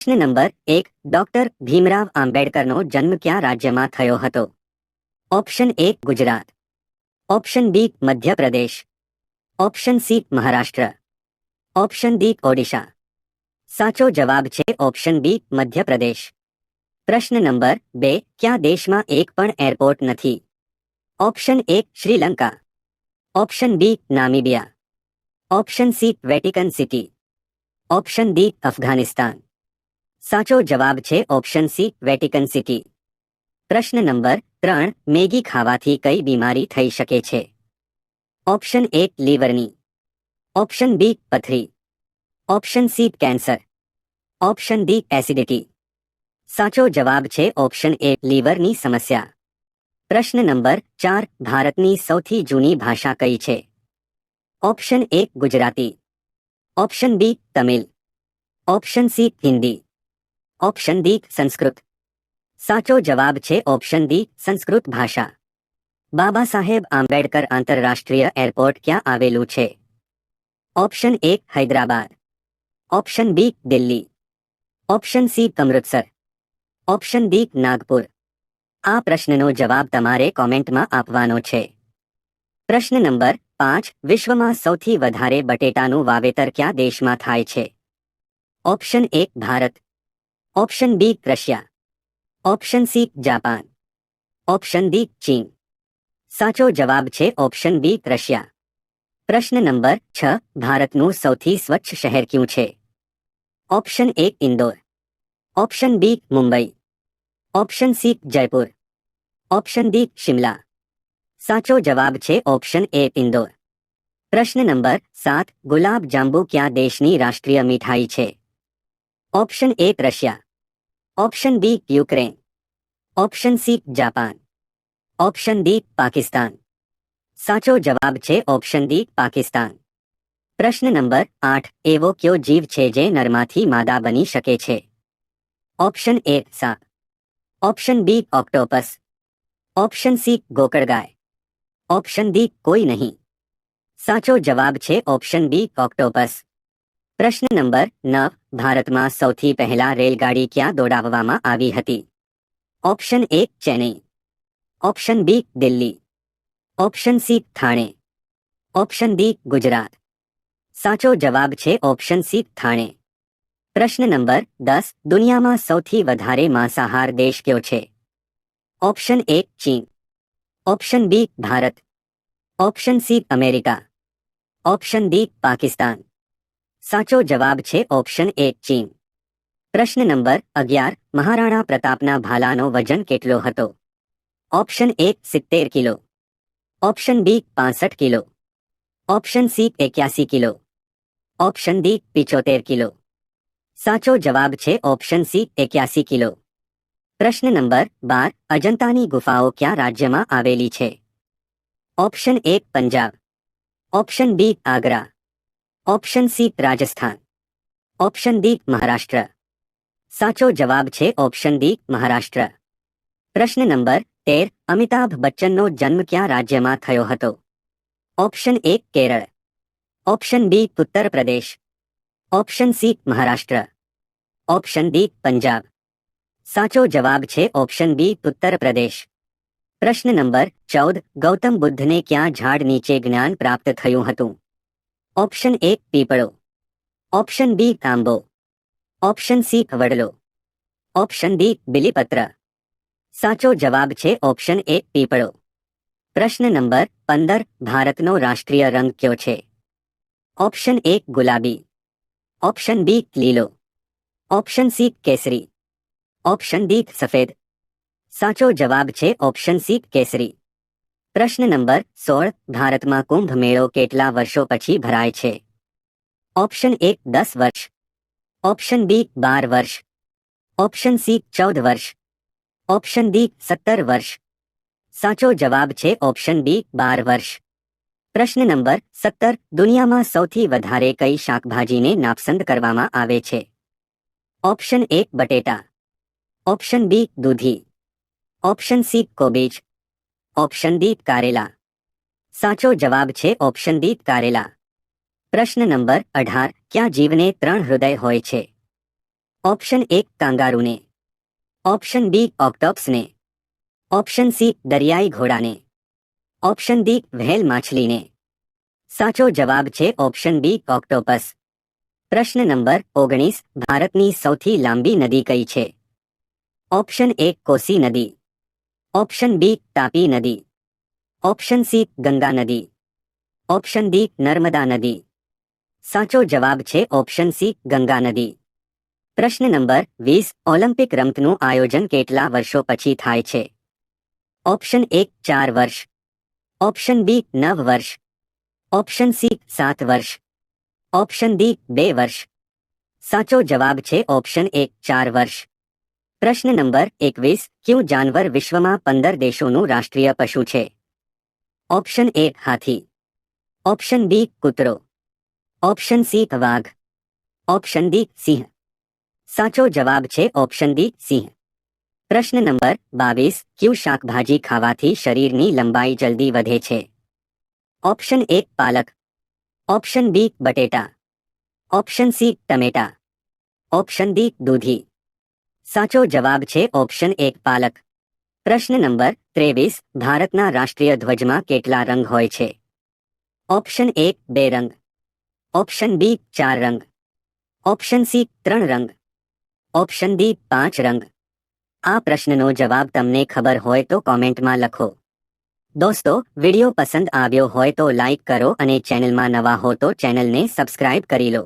પ્રશ્ન number 1. Doctor Bhimrao આંબેડકરનો જન્મ કયા રાજ્યમાં થયો હતો? Option A Gujarat, option B Madhya Pradesh, option C Maharashtra, option D Odisha. સાચો જવાબ છે ઓપ્શન બી મધ્યપ્રદેશ. પ્રશ્ન નંબર 2. કયા દેશમાં એક પણ એરપોર્ટ નથી? Option A Sri Lanka, option B Namibia, option C Vatican City, option D Afghanistan. સાચો જવાબ છે ઓપ્શન સી વેટિકન સિટી. પ્રશ્ન નંબર 3. મેગી ખાવાથી કઈ બીમારી થઈ શકે છે? ઓપ્શન એ લીવરની, ઓપ્શન બી પથરી, option C cancer, option D acidity. સાચો જવાબ છે ઓપ્શન એ લીવરની સમસ્યા. પ્રશ્ન નંબર 4. ભારતની સૌથી જૂની ભાષા કઈ છે? Option A Gujarati, option B Tamil, option C Hindi, option D Sanskrit. સાચો જવાબ છે ઓપ્શન ડી સંસ્કૃત ભાષા. બાબા સાહેબ આંબેડકર આંતરરાષ્ટ્રીય એરપોર્ટ ક્યાં આવેલું છે? Option A Hyderabad, option B Delhi, option C Amritsar, option D Nagpur. આ પ્રશ્નનો જવાબ તમારે કોમેન્ટમાં આપવાનો છે. પ્રશ્ન નંબર 5. વિશ્વમાં સૌથી વધારે બટેટાનું વાવેતર કયા દેશમાં થાય છે? Option A Bharat, option B Russia, option C Japan, option D ચીન. સાચો જવાબ છે ઓપ્શન બી રશિયા. પ્રશ્ન નંબર 6. ભારતનું સૌથી સ્વચ્છ શહેર કયું છે? Option A Indore, option B Mumbai, option C Jaipur, option D Shimla. સાચો જવાબ છે ઓપ્શન એ ઇન્દોર. પ્રશ્ન નંબર 7. ગુલાબ જાંબુ કયા દેશની રાષ્ટ્રીય મીઠાઈ છે? Option A Russia, option B Ukraine, option C Japan, option D Pakistan. સાચો જવાબ છે ઓપ્શન ડી પાકિસ્તાન. પ્રશ્ન નંબર 8. એવો કયો જીવ છે જે નરમાંથી માદા બની શકે છે? ઓપ્શન એ સાપ, option B octopus, option C ગોકળગાય, ઓપ્શન ડી કોઈ નહીં. સાચો જવાબ છે ઓપ્શન બી ઓક્ટોપસ. પ્રશ્ન નંબર 9. ભારતમાં સૌથી પહેલા રેલગાડી ક્યાં દોડાવવામાં આવી હતી? Option A Chennai, option B Delhi, option C Thane, option D Gujarat. સાચો જવાબ છે ઓપ્શન સી થાણે. પ્રશ્ન નંબર 10. દુનિયામાં સૌથી વધારે માંસાહાર દેશ કયો છે? ઓપ્શન એ ચીન, option B Bharat, option C America, option D Pakistan. સાચો જવાબ છે ઓપ્શન એ ચીન. પ્રશ્ન નંબર 11. મહારાણા પ્રતાપના ભાલાનો વજન કેટલો હતો? Option A 70 kilo, option B 65 kilo, option C 81 kilo, option D 75 kilo. સાચો જવાબ છે ઓપ્શન સી 81 કિલો. પ્રશ્ન નંબર 12. અજંતાની ગુફાઓ કયા રાજ્યમાં આવેલી છે? Option A Punjab, option B Agra, option C Rajasthan, option D Maharashtra. સાચો જવાબ છે ઓપ્શન ડી મહારાષ્ટ્ર. પ્રશ્ન નંબર 13. અમિતાભ બચ્ચનનો જન્મ કયા રાજ્યમાં થયો હતો? Option A Kerala, option B Uttar Pradesh, option C Maharashtra, option D Punjab. સાચો જવાબ છે ઓપ્શન બી ઉત્તર પ્રદેશ. પ્રશ્ન નંબર 14. ગૌતમ બુદ્ધને કયા ઝાડ નીચે જ્ઞાન પ્રાપ્ત થયું હતું? ઓપ્શન એ પીપળો, ઓપ્શન બી આંબો, ઓપ્શન સી વડલો, ઓપ્શન ડી બિલીપત્ર. સાચો જવાબ છે ઓપ્શન એ પીપળો. પ્રશ્ન નંબર 15. ભારતનો રાષ્ટ્રીય રંગ કયો છે? ઓપ્શન એ ગુલાબી, ઓપ્શન બી લીલો, ઓપ્શન સી કેસરી, ઓપ્શન ડી સફેદ. સાચો જવાબ છે ઓપ્શન સી કેસરી. પ્રશ્ન નંબર 16. ભારતમાં કુંભ મેળો કેટલા વર્ષો પછી ભરાય છે? ઓપ્શન એ 10 વર્ષ, ઓપ્શન બી 12 વર્ષ, ઓપ્શન સી 14 વર્ષ, ઓપ્શન ડી 17 વર્ષ. સાચો જવાબ છે ઓપ્શન બી 12 વર્ષ. પ્રશ્ન નંબર 17. દુનિયામાં સૌથી વધારે કઈ શાકભાજીને નાપસંદ કરવામાં આવે છે? ઓપ્શન એ બટેટા, ઓપ્શન બી દૂધી, ઓપ્શન સી કોબીજ, ઓપ્શન ડી કારેલા. સાચો જવાબ છે ઓપ્શન ડી કારેલા. પ્રશ્ન નંબર 18. ક્યાં જીવને 3 હૃદય હોય છે? ऑप्शन ए कांगारू ने, ऑप्शन बी ऑक्टोपस ने, ऑप्शन सी दरियाई घोड़ा ने, ऑप्शन डी व्हेल माछली ने। साचो जवाब छे ऑप्शन बी ऑक्टोपस। प्रश्न नंबर 19 भारतनी सौथी लांबी नदी कई छे? ऑप्शन ए कोसी नदी, ऑप्शन बी तापी नदी, ऑप्शन सी गंगा नदी, ऑप्शन डी नर्मदा नदी। साचो जवाब छे ऑप्शन सी गंगा नदी। प्रश्न नंबर 20 ઓલિમ્પિક રમતનું આયોજન કેટલા વર્ષો પછી થાય છે? ઓપ્શન એ 4 વર્ષ, ઓપ્શન બી 9 વર્ષ, ઓપ્શન સી 7 વર્ષ, ઓપ્શન ડી 2 વર્ષ। સાચો જવાબ છે ઓપ્શન એ 4 વર્ષ। પ્રશ્ન નંબર 21 કયું જાનવર વિશ્વમાં 15 દેશોનું રાષ્ટ્રીય પશુ છે? ઓપ્શન એ હાથી, ઓપ્શન બી કૂતરો, ઓપ્શન સી વાઘ, ઓપ્શન ડી સિંહ। સાચો જવાબ છે ઓપ્શન ડી સિંહ। પ્રશ્ન નંબર 22 કયું શાકભાજી ખાવાથી શરીરની લંબાઈ જલ્દી વધે છે? ઓપ્શન એ પાલક, ઓપ્શન બી બટેટા, ઓપ્શન સી ટમેટા, ઓપ્શન ડી દૂધી। સાચો જવાબ છે ઓપ્શન એ પાલક। પ્રશ્ન નંબર 23 ભારતના રાષ્ટ્રીય ધ્વજમાં કેટલા રંગ હોય છે? ઓપ્શન એ 2 રંગ, ઓપ્શન બી 4 રંગ, ઓપ્શન સી 3 રંગ, ઓપ્શન ડી 5 રંગ। આ પ્રશ્નનો જવાબ તમને ખબર હોય તો કોમેન્ટમાં લખો। દોસ્તો વિડિયો પસંદ આવ્યો હોય તો લાઈક કરો અને ચેનલમાં નવા હો તો ચેનલને સબસ્ક્રાઇબ કરી લો।